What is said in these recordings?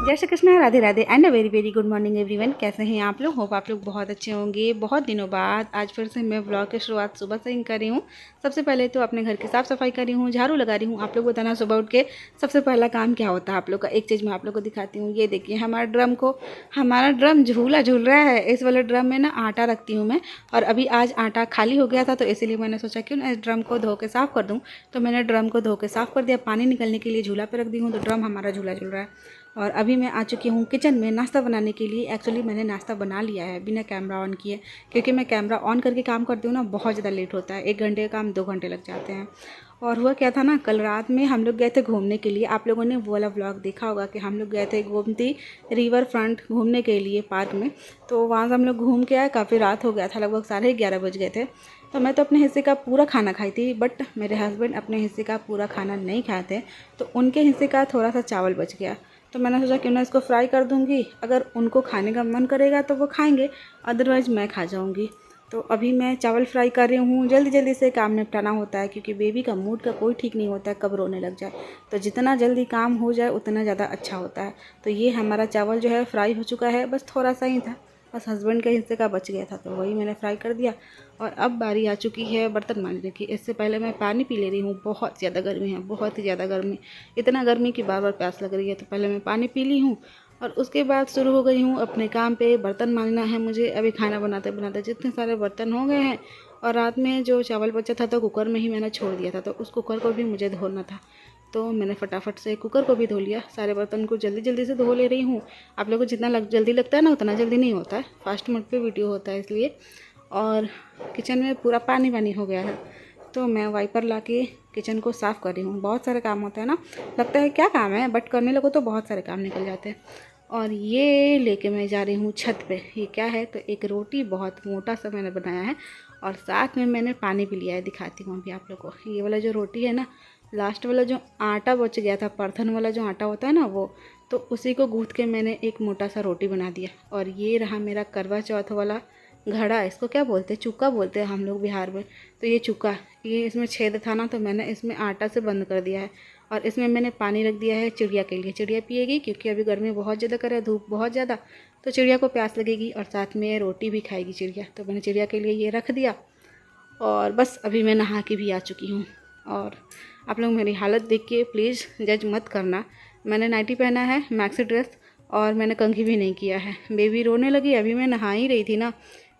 जय Shri Krishna, Radhe Radhe and a very very good morning everyone. कैसे हैं आप लोग? होप आप लोग बहुत अच्छे होंगे। बहुत दिनों बाद आज फिर से मैं ब्लॉग की शुरुआत सुबह से ही कर रही हूँ। सबसे पहले तो अपने घर की साफ़ सफाई कर रही हूँ, झाड़ू लगा रही हूँ। आप लोग बताना सुबह उठ के सबसे पहला काम क्या होता है आप लोग का। एक चीज़ मैं आप लोग को दिखाती हूँ। ये देखिए हमारा ड्रम झूला झूल रहा है। इस वाले ड्रम में ना आटा रखती हूँ मैं, और अभी आज आटा खाली हो गया था तो इसीलिए मैंने सोचा क्यों ना इस ड्रम को धो के साफ़ कर दूँ। तो मैंने ड्रम को धो के साफ़ कर दिया, पानी निकलने के लिए झूला पर रख दी हूँ। तो ड्रम हमारा झूला झूल रहा है। और अभी मैं आ चुकी हूँ किचन में नाश्ता बनाने के लिए। एक्चुअली मैंने नाश्ता बना लिया है बिना कैमरा ऑन किए, क्योंकि मैं कैमरा ऑन करके काम करती हूँ ना, बहुत ज़्यादा लेट होता है। 1 घंटे का काम 2 घंटे लग जाते हैं। और हुआ क्या था ना, कल रात में हम लोग गए थे घूमने के लिए। आप लोगों ने वो वाला व्लॉग देखा होगा कि हम लोग गए थे गोमती रिवर फ्रंट घूमने के लिए पार्क में। तो वहाँ से हम लोग घूम के आए, काफ़ी रात हो गया था, लगभग 11:30 बज गए थे। तो मैं तो अपने हिस्से का पूरा खाना खाई थी, बट मेरे हस्बैंड अपने हिस्से का पूरा खाना नहीं खाए थे। तो उनके हिस्से का थोड़ा सा चावल बच गया। तो मैंने सोचा क्यों ना इसको फ्राई कर दूंगी। अगर उनको खाने का मन करेगा तो वो खाएंगे, अदरवाइज़ मैं खा जाऊंगी। तो अभी मैं चावल फ्राई कर रही हूँ। जल्दी जल्दी से काम निपटाना होता है, क्योंकि बेबी का मूड का कोई ठीक नहीं होता है, कब रोने लग जाए। तो जितना जल्दी काम हो जाए उतना ज़्यादा अच्छा होता है। तो ये हमारा चावल जो है फ्राई हो चुका है, बस थोड़ा सा ही था, बस हस्बैंड के हिस्से का बच गया था तो वही मैंने फ्राई कर दिया। और अब बारी आ चुकी है बर्तन मांजने की। इससे पहले मैं पानी पी ले रही हूँ। बहुत ज़्यादा गर्मी है, बहुत ही ज़्यादा गर्मी, इतना गर्मी कि बार बार प्यास लग रही है। तो पहले मैं पानी पी ली हूँ और उसके बाद शुरू हो गई हूँ अपने काम पे। बर्तन मांजना है मुझे। अभी खाना बनाते बनाते जितने सारे बर्तन हो गए हैं। और रात में जो चावल बचा था तो कुकर में ही मैंने छोड़ दिया था, तो उस कुकर को भी मुझे धोना था। तो मैंने फटाफट से कुकर को भी धो लिया। सारे बर्तन को जल्दी जल्दी से धो ले रही हूँ। आप लोगों को जितना जल्दी लगता है ना, उतना जल्दी नहीं होता है। फास्ट मोड पे वीडियो होता है इसलिए। और किचन में पूरा पानी पानी हो गया है, तो मैं वाइपर ला के किचन को साफ़ कर रही हूँ। बहुत सारे काम होते हैं ना, लगता है क्या काम है, बट करने लगो तो बहुत सारे काम निकल जाते हैं। और ये लेके मैं जा रही हूँ छत पे। ये क्या है, तो एक रोटी बहुत मोटा सा मैंने बनाया है, और साथ में मैंने पानी भी लिया है। दिखाती हूँ अभी आप लोग को। ये वाला जो रोटी है ना, लास्ट वाला जो आटा बच गया था, परथन वाला जो आटा होता है ना वो, तो उसी को गूँथ के मैंने एक मोटा सा रोटी बना दिया। और ये रहा मेरा करवा चौथ वाला घड़ा। इसको क्या बोलते हैं, चुका बोलते हैं हम लोग बिहार में। तो ये चुका, ये इसमें छेद था ना, तो मैंने इसमें आटा से बंद कर दिया है। और इसमें मैंने पानी रख दिया है चिड़िया के लिए। चिड़िया पिएगी, क्योंकि अभी गर्मी बहुत ज़्यादा करे, धूप बहुत ज़्यादा, तो चिड़िया को प्यास लगेगी और साथ में रोटी भी खाएगी चिड़िया। तो मैंने चिड़िया के लिए ये रख दिया। और बस अभी मैं नहा के भी आ चुकी हूँ। और आप लोग मेरी हालत देख के प्लीज़ जज मत करना। मैंने नाइटी पहना है, मैक्सी ड्रेस, और मैंने कंघी भी नहीं किया है। बेबी रोने लगी। अभी मैं नहा ही रही थी ना,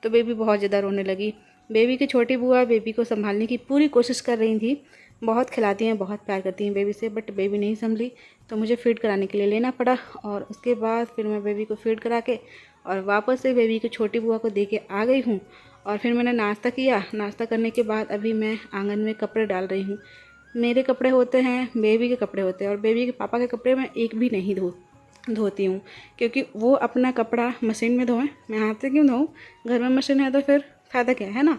तो बेबी बहुत ज़्यादा रोने लगी। बेबी की छोटी बुआ बेबी को संभालने की पूरी कोशिश कर रही थी। बहुत खिलाती हैं, बहुत प्यार करती हैं बेबी से, बट बेबी नहीं संभली, तो मुझे फीड कराने के लिए लेना पड़ा। और उसके बाद फिर मैं बेबी को फीड करा के और वापस से बेबी की छोटी बुआ को दे के आ गई हूँ। और फिर मैंने नाश्ता किया। नाश्ता करने के बाद अभी मैं आंगन में कपड़े डाल रही हूँ। मेरे कपड़े होते हैं, बेबी के कपड़े होते हैं, और बेबी के पापा के कपड़े मैं एक भी नहीं धोती हूँ, क्योंकि वो अपना कपड़ा मशीन में धोएं, मैं हाथ से क्यों धोऊँ। घर में मशीन है तो फिर फ़ायदा क्या है ना।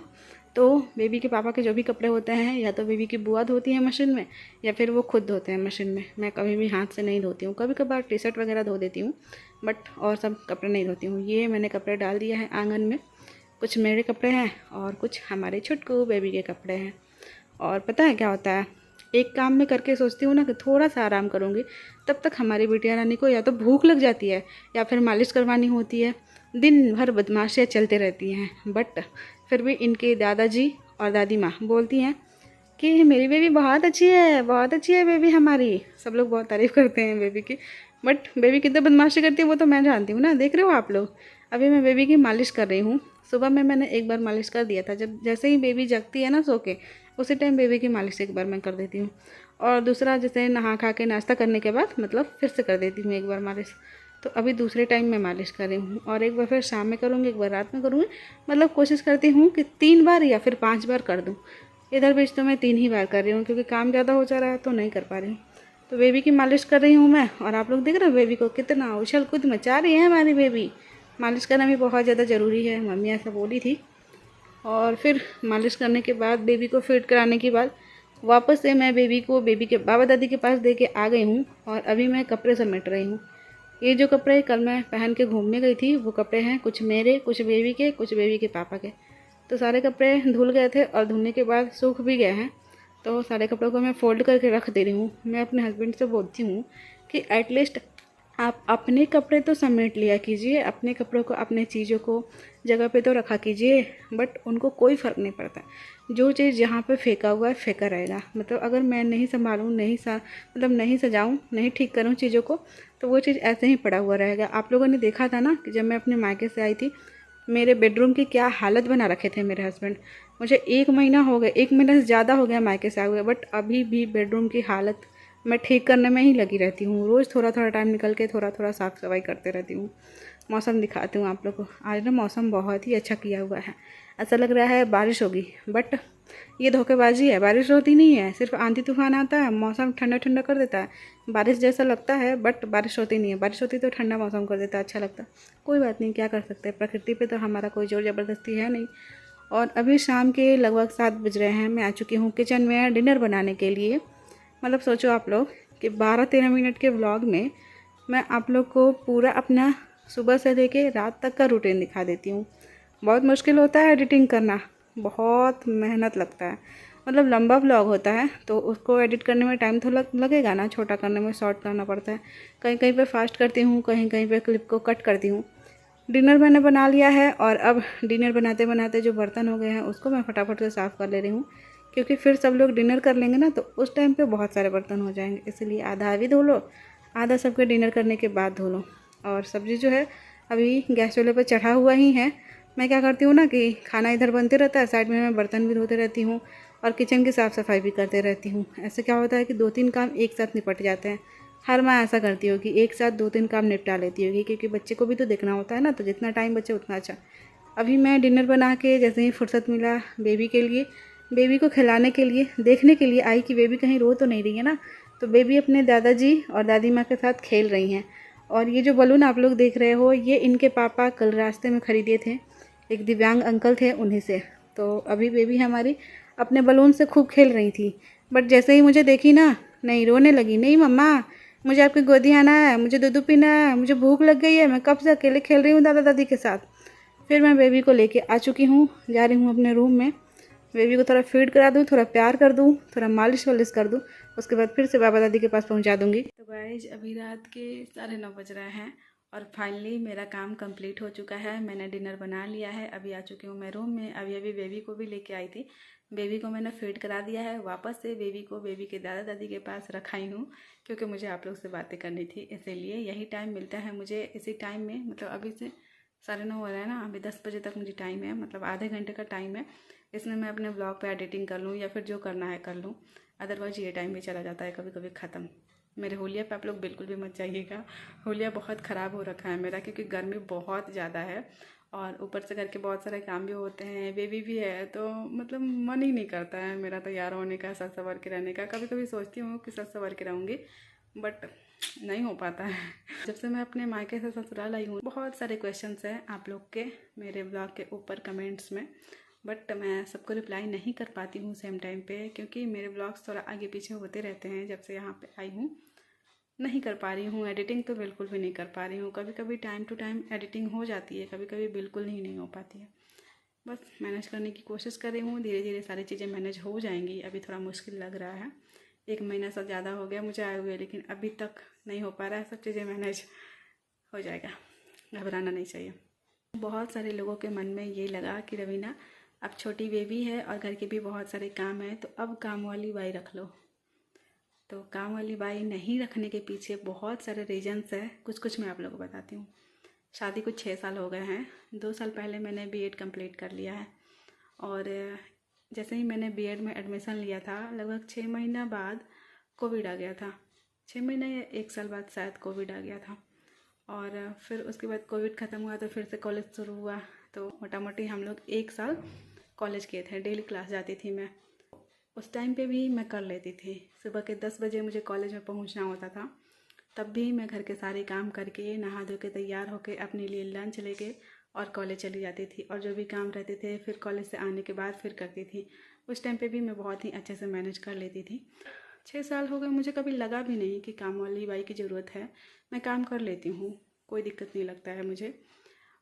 तो बेबी के पापा के जो भी कपड़े होते हैं, या तो बेबी की बुआ धोती है मशीन में, या फिर वो खुद धोते हैं मशीन में। मैं कभी भी हाथ से नहीं धोती हूँ। कभी कभार टी शर्ट वगैरह धो देती हूँ, बट और सब कपड़े नहीं धोती हूँ। ये मैंने कपड़े डाल दिया है आंगन में। कुछ मेरे कपड़े हैं और कुछ हमारे छुटकू बेबी के कपड़े हैं। और पता है क्या होता है, एक काम में करके सोचती हूँ ना कि थोड़ा सा आराम करूँगी, तब तक हमारी बिटिया रानी को या तो भूख लग जाती है या फिर मालिश करवानी होती है। दिन भर बदमाशियाँ चलते रहती हैं, बट फिर भी इनके दादाजी और दादी माँ बोलती हैं कि मेरी बेबी बहुत अच्छी है, बहुत अच्छी है बेबी हमारी। सब लोग बहुत तारीफ़ करते हैं बेबी की, बट बेबी कितने बदमाशी करती है वो तो मैं जानती हूँ ना। देख रहे हो आप लोग, अभी मैं बेबी की मालिश कर रही हूँ। सुबह में मैंने एक बार मालिश कर दिया था, जब जैसे ही बेबी जगती है ना सो के, उसी टाइम बेबी की मालिश एक बार मैं कर देती हूँ। और दूसरा जैसे नहा खा के नाश्ता करने के बाद मतलब फिर से कर देती हूँ एक बार मालिश। तो अभी दूसरे टाइम मैं मालिश कर रही हूँ, और एक बार फिर शाम में करूँगी, एक बार रात में करूँगी। मतलब कोशिश करती हूँ कि 3 बार या फिर 5 बार कर दूँ। इधर बीच तो मैं 3 ही बार कर रही हूँ, क्योंकि काम ज़्यादा हो जा रहा है तो नहीं कर पा रही हूँ। तो बेबी की मालिश कर रही हूँ मैं, और आप लोग देख रहे हो बेबी को कितना उछल कूद मचा रही है हमारी बेबी। मालिश करना भी बहुत ज़्यादा ज़रूरी है, मम्मी ऐसा बोली थी। और फिर मालिश करने के बाद बेबी को फीड कराने के बाद वापस से मैं बेबी को बेबी के बाबा दादी के पास दे के आ गई हूँ। और अभी मैं कपड़े समेट रही हूँ। ये जो कपड़े कल मैं पहन के घूमने गई थी वो कपड़े हैं, कुछ मेरे, कुछ बेबी के, कुछ बेबी के पापा के। तो सारे कपड़े धुल गए थे और धुलने के बाद सूख भी गए हैं। तो सारे कपड़ों को मैं फ़ोल्ड करके रख दे रही हूँ। मैं अपने हस्बैंड से बोलती हूँ कि एटलीस्ट आप अपने कपड़े तो समेट लिया कीजिए, अपने कपड़ों को, अपने चीज़ों को जगह पे तो रखा कीजिए, बट उनको कोई फ़र्क नहीं पड़ता। जो चीज़ जहाँ पे फेंका हुआ है फेंका रहेगा। मतलब अगर मैं नहीं संभालूँ, मतलब नहीं सजाऊँ, नहीं ठीक करूँ चीज़ों को, तो वो चीज़ ऐसे ही पड़ा हुआ रहेगा। आप लोगों ने देखा था ना कि जब मैं अपने मायके से आई थी, मेरे बेडरूम की क्या हालत बना रखे थे मेरे हस्बैंड। मुझे 1 महीना हो गया, 1 महीना से ज़्यादा हो गया मायके से आए हुए, बट अभी भी बेडरूम की हालत मैं ठीक करने में ही लगी रहती हूँ। रोज़ थोड़ा-थोड़ा टाइम निकल के थोड़ा-थोड़ा साफ़-सफाई करते रहती हूँ। मौसम दिखाती हूँ आप लोग को। आज ना मौसम बहुत ही अच्छा किया हुआ है। ऐसा लग रहा है बारिश होगी, बट ये धोखेबाज़ी है, बारिश होती नहीं है। सिर्फ़ आंधी-तूफ़ान आता है, मौसम ठंडा-ठंडा कर देता है। बारिश जैसा लगता है, बट बारिश होती नहीं है। बारिश होती तो ठंडा मौसम कर देता, अच्छा लगता। कोई बात नहीं, क्या कर सकते हैं, प्रकृति पे तो हमारा कोई ज़ोर ज़बरदस्ती है नहीं। और अभी शाम के लगभग 7 बज रहे हैं। मैं आ चुकी हूँ किचन में डिनर बनाने के लिए। मतलब सोचो आप लोग कि 12-13 मिनट के व्लॉग में मैं आप लोग को पूरा अपना सुबह से लेके रात तक का रूटीन दिखा देती हूँ। बहुत मुश्किल होता है एडिटिंग करना, बहुत मेहनत लगता है। मतलब लंबा व्लॉग होता है तो उसको एडिट करने में टाइम तो लगेगा ना, छोटा करने में शॉर्ट करना पड़ता है। कहीं कहीं पे फास्ट करती हूँ, कहीं कहीं पे क्लिप को कट करती हूँ। डिनर मैंने बना लिया है और अब डिनर बनाते बनाते जो बर्तन हो गए हैं उसको मैं फटाफट से साफ़ कर ले रही हूँ, क्योंकि फिर सब लोग डिनर कर लेंगे ना तो उस टाइम पे बहुत सारे बर्तन हो जाएंगे। इसलिए आधा अभी धो लो, आधा सबके डिनर करने के बाद धो लो। और सब्ज़ी जो है अभी गैस चूल्हे पर चढ़ा हुआ ही है। मैं क्या करती हूँ ना कि खाना इधर बनते रहता है, साइड में मैं बर्तन भी धोते रहती हूँ और किचन की साफ़ सफाई भी करते रहती हूँ। ऐसे क्या होता है कि 2-3 काम एक साथ निपट जाते हैं। हर माँ ऐसा करती होगी, एक साथ 2-3 काम निपटा लेती होगी, क्योंकि बच्चे को भी तो देखना होता है ना, तो जितना टाइम बचे उतना अच्छा। अभी मैं डिनर बना के जैसे ही फुर्सत मिला बेबी के लिए, बेबी को खिलाने के लिए, देखने के लिए आई कि बेबी कहीं रो तो नहीं रही है ना। तो बेबी अपने दादाजी और दादी माँ के साथ खेल रही हैं। और ये जो बलून आप लोग देख रहे हो, ये इनके पापा कल रास्ते में ख़रीदे थे, एक दिव्यांग अंकल थे उन्हीं से। तो अभी बेबी हमारी अपने बलून से खूब खेल रही थी, बट जैसे ही मुझे देखी ना, नहीं रोने लगी। नहीं मम्मा, मुझे आपकी गोदी आना है, मुझे दूध पीना है, मुझे भूख लग गई है, मैं कब से अकेले खेल रही हूँ दादा दादी के साथ। फिर मैं बेबी को लेके आ चुकी हूँ, जा रही हूँ अपने रूम में। बेबी को थोड़ा फीड करा दूँ, थोड़ा प्यार कर दूँ, थोड़ा मालिश वालिश कर दूँ, उसके बाद फिर से बाबा दादी के पास पहुँचा दूँगी। तो गाइज अभी रात के 9:30 बज रहे हैं और फाइनली मेरा काम कंप्लीट हो चुका है। मैंने डिनर बना लिया है, अभी आ चुकी हूँ मैं रूम में। अभी अभी बेबी को भी लेके आई थी, बेबी को मैंने फीड करा दिया है। वापस से बेबी को बेबी के दादा दादी के पास रखाई हूँ, क्योंकि मुझे आप लोग से बातें करनी थी, इसीलिए यही टाइम मिलता है मुझे। इसी टाइम में मतलब अभी से 9:30 हो रहा है ना, अभी 10 बजे तक मुझे टाइम है, मतलब आधे घंटे का टाइम है। इसमें मैं अपने ब्लॉग पे एडिटिंग कर लूँ या फिर जो करना है कर लूँ, अदरवाइज़ ये टाइम भी चला जाता है कभी कभी ख़त्म। मेरे होलिया पे आप लोग बिल्कुल भी मत जाइएगा, होलिया बहुत ख़राब हो रखा है मेरा, क्योंकि गर्मी बहुत ज़्यादा है और ऊपर से घर के बहुत सारे काम भी होते हैं, बेबी भी है, तो मतलब मन ही नहीं करता है मेरा तैयार होने का, सज संवर के रहने का। कभी कभी सोचती हूँ कि सज संवर के रहूँगी, बट नहीं हो पाता है। जब से मैं अपने मायके से ससुराल आई हूँ, बहुत सारे क्वेश्चंस हैं आप लोग के मेरे ब्लॉग के ऊपर कमेंट्स में, बट मैं सबको रिप्लाई नहीं कर पाती हूँ सेम टाइम पे, क्योंकि मेरे ब्लॉग्स थोड़ा आगे पीछे होते रहते हैं। जब से यहाँ पे आई हूँ नहीं कर पा रही हूँ एडिटिंग, तो बिल्कुल भी नहीं कर पा रही हूँ। कभी कभी टाइम टू टाइम एडिटिंग हो जाती है, कभी कभी बिल्कुल ही नहीं हो पाती है। बस मैनेज करने की कोशिश कर रही हूँ, धीरे धीरे सारी चीज़ें मैनेज हो जाएंगी। अभी थोड़ा मुश्किल लग रहा है, 1 महीना से ज़्यादा हो गया मुझे आए हुए, लेकिन अभी तक नहीं हो पा रहा है। सब चीज़ें मैनेज हो जाएगा, घबराना नहीं चाहिए। बहुत सारे लोगों के मन में ये लगा कि रवीना अब छोटी बेबी है और घर के भी बहुत सारे काम हैं, तो अब काम वाली बाई रख लो। तो काम वाली बाई नहीं रखने के पीछे बहुत सारे रीजंस है, कुछ कुछ मैं आप लोगों को बताती हूँ। शादी को 6 साल हो गए हैं। 2 साल पहले मैंने बीएड कंप्लीट कर लिया है, और जैसे ही मैंने बीएड में एडमिशन लिया था, लगभग 6 महीना बाद कोविड आ गया था। 6 महीना या 1 साल बाद शायद कोविड आ गया था, और फिर उसके बाद कोविड ख़त्म हुआ तो फिर से कॉलेज शुरू हुआ। तो मोटा मोटी हम लोग 1 साल कॉलेज किए थे, डेली क्लास जाती थी मैं। उस टाइम पे भी मैं कर लेती थी, सुबह के 10 बजे मुझे कॉलेज में पहुंचना होता था, तब भी मैं घर के सारे काम करके नहा धो के तैयार होके अपने लिए लंच लेके और कॉलेज चली जाती थी। और जो भी काम रहते थे फिर कॉलेज से आने के बाद फिर करती थी। उस टाइम पे भी मैं बहुत ही अच्छे से मैनेज कर लेती थी। 6 साल हो गए, मुझे कभी लगा भी नहीं कि काम वाली बाई की ज़रूरत है। मैं काम कर लेती हूँ, कोई दिक्कत नहीं लगता है मुझे।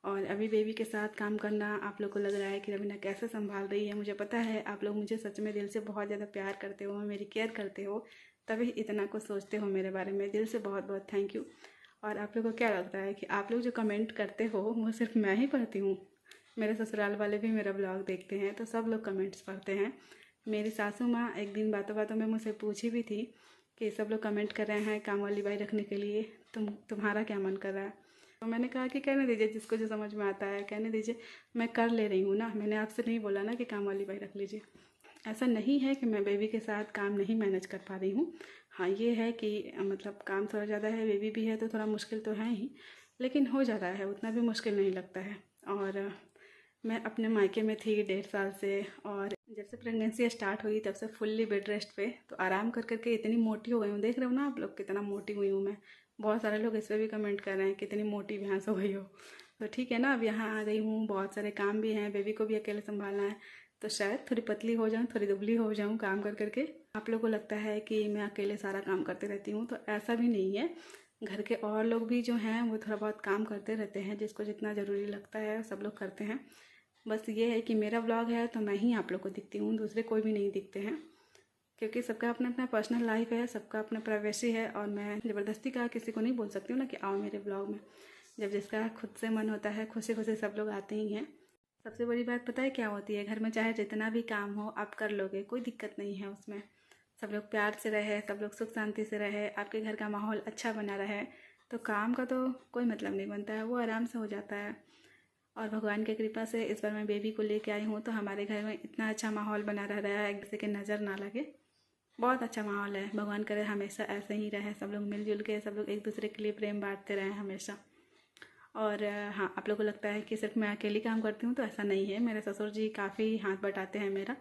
और अभी बेबी के साथ काम करना, आप लोग को लग रहा है कि रवीना कैसे संभाल रही है। मुझे पता है आप लोग मुझे सच में दिल से बहुत ज़्यादा प्यार करते हो, मेरी केयर करते हो, तभी इतना कुछ सोचते हो मेरे बारे में। दिल से बहुत बहुत थैंक यू। और आप लोगों को क्या लगता है कि आप लोग जो कमेंट करते हो वो सिर्फ मैं ही पढ़ती हूँ? मेरे ससुराल वाले भी मेरा ब्लॉग देखते हैं तो सब लोग कमेंट्स पढ़ते हैं। मेरी सासू माँ एक दिन बातों बातों में मुझसे पूछी भी थी कि सब लोग कमेंट कर रहे हैं काम वाली बाई रखने के लिए, तुम्हारा क्या मन कर रहा है? तो मैंने कहा कि कहने दीजिए, जिसको जो समझ में आता है कहने दीजिए, मैं कर ले रही हूँ ना। मैंने आपसे नहीं बोला ना कि काम वाली बाई रख लीजिए। ऐसा नहीं है कि मैं बेबी के साथ काम नहीं मैनेज कर पा रही हूँ। हाँ, ये है कि मतलब काम थोड़ा ज़्यादा है, बेबी भी है तो थोड़ा मुश्किल तो है ही, लेकिन हो जाता है, उतना भी मुश्किल नहीं लगता है। और मैं अपने मायके में थी 1.5 साल से, और जब से प्रेगनेंसी स्टार्ट हुई तब से फुल्ली बेड रेस्ट पे, तो आराम कर करके इतनी मोटी हो गई हूँ। देख रहे हो ना आप लोग कितना मोटी हुई हूँ मैं। बहुत सारे लोग इस पर भी कमेंट कर रहे हैं कितनी मोटी भैंस हो गई हो। तो ठीक है ना, अब यहाँ आ गई हूँ, बहुत सारे काम भी हैं, बेबी को भी अकेले संभालना है, तो शायद थोड़ी पतली हो जाऊँ, थोड़ी दुबली हो जाऊँ काम कर करके। आप लोगों को लगता है कि मैं अकेले सारा काम करती रहती हूँ, तो ऐसा भी नहीं है। घर के और लोग भी जो हैं वो थोड़ा बहुत काम करते रहते हैं, जिसको जितना ज़रूरी लगता है सब लोग करते हैं। बस ये है कि मेरा ब्लॉग है तो मैं ही आप लोग को दिखती हूँ, दूसरे कोई भी नहीं दिखते हैं, क्योंकि सबका अपना अपना पर्सनल लाइफ है, सबका अपना प्राइवेसी है, और मैं ज़बरदस्ती का किसी को नहीं बोल सकती हूँ ना कि आओ मेरे ब्लॉग में। जब जिसका खुद से मन होता है, खुशी खुशी सब लोग आते ही हैं। सबसे बड़ी बात पता है क्या होती है? घर में चाहे जितना भी काम हो आप कर लोगे, कोई दिक्कत नहीं है उसमें। सब लोग प्यार से रहे, सब लोग सुख शांति से रहे, आपके घर का माहौल अच्छा बना रहे, तो काम का तो कोई मतलब नहीं बनता है, वो आराम से हो जाता है। और भगवान की कृपा से इस बार मैं बेबी को लेके आई हूँ तो हमारे घर में इतना अच्छा माहौल बना रह रहा है, एक दूसरे के नज़र ना लगे। बहुत अच्छा माहौल है, भगवान करे हमेशा ऐसे ही रहे, सब लोग मिलजुल के, सब लोग एक दूसरे के लिए प्रेम बांटते रहें हमेशा। और हाँ, आप लोगों को लगता है कि सिर्फ मैं अकेली काम करती हूँ, तो ऐसा नहीं है। मेरे ससुर जी काफ़ी हाथ बटाते हैं मेरा,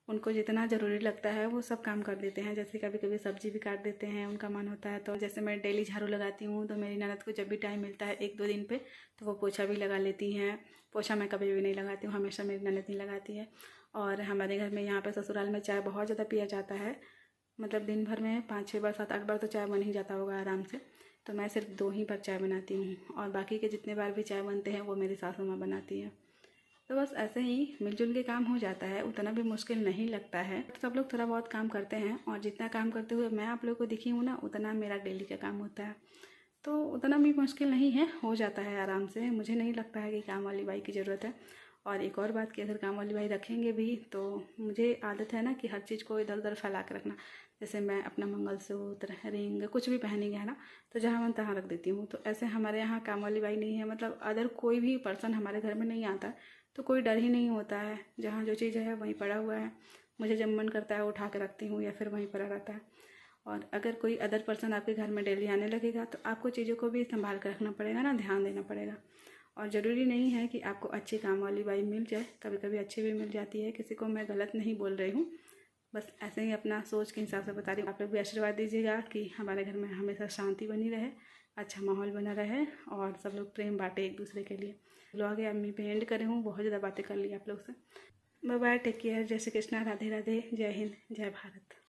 उनको जितना ज़रूरी लगता है वो सब काम कर देते हैं। जैसे कभी कभी सब्जी भी काट देते हैं, उनका मन होता है तो। जैसे मैं डेली झाड़ू लगाती हूँ तो मेरी ननद को जब भी टाइम मिलता है 1-2 दिन पे, तो वो पोछा भी लगा लेती हैं। पोछा मैं कभी भी नहीं लगाती हूँ, हमेशा मेरी ननद ही लगाती है। और हमारे घर में यहाँ पर ससुराल में चाय बहुत ज़्यादा पिया जाता है, मतलब दिन भर में 5-6 बार 7-8 बार तो चाय बन ही जाता होगा आराम से। तो मैं सिर्फ 2 ही बार चाय बनाती हूँ, और बाकी के जितने बार भी चाय बनते हैं वो मेरी सासू माँ बनाती हैं। तो बस ऐसे ही मिलजुल के काम हो जाता है, उतना भी मुश्किल नहीं लगता है। सब लोग थोड़ा बहुत काम करते हैं, और जितना काम करते हुए मैं आप लोगों को दिखी हूँ ना, उतना मेरा डेली का काम होता है, तो उतना भी मुश्किल नहीं है, हो जाता है आराम से। मुझे नहीं लगता है कि काम वाली बाई की ज़रूरत है। और एक और बात कि अगर काम वाली बाई रखेंगे भी तो मुझे आदत है ना कि हर चीज़ को इधर उधर फैला कर रखना। जैसे मैं अपना मंगलसूत्र, रिंग, कुछ भी पहनेंगे है ना, तो जहाँ मन तहाँ रख देती हूँ। तो ऐसे हमारे यहाँ काम वाली बाई नहीं है, मतलब अदर कोई भी पर्सन हमारे घर में नहीं आता, तो कोई डर ही नहीं होता है। जहाँ जो चीज़ है वहीं पड़ा हुआ है, मुझे जब मन करता है उठा के रखती हूँ, या फिर वहीं पड़ा रहता है। और अगर कोई अदर पर्सन आपके घर में डेली आने लगेगा तो आपको चीज़ों को भी संभाल कर रखना पड़ेगा ना, ध्यान देना पड़ेगा। और ज़रूरी नहीं है कि आपको अच्छी काम वाली बाई मिल जाए, कभी कभी अच्छी भी मिल जाती है। किसी को मैं गलत नहीं बोल रही हूँ, बस ऐसे ही अपना सोच के हिसाब से बता रही हूँ। आप लोग भी आशीर्वाद दीजिएगा कि हमारे घर में हमेशा शांति बनी रहे, अच्छा माहौल बना रहे, और सब लोग प्रेम बांटे एक दूसरे के लिए। ब्लॉग है अम्मी पे एंड करे हूँ, बहुत ज़्यादा बातें कर ली आप लोग से। बाय बाय, टेक केयर, जय श्री कृष्णा, राधे राधे, जय हिंद, जय भारत।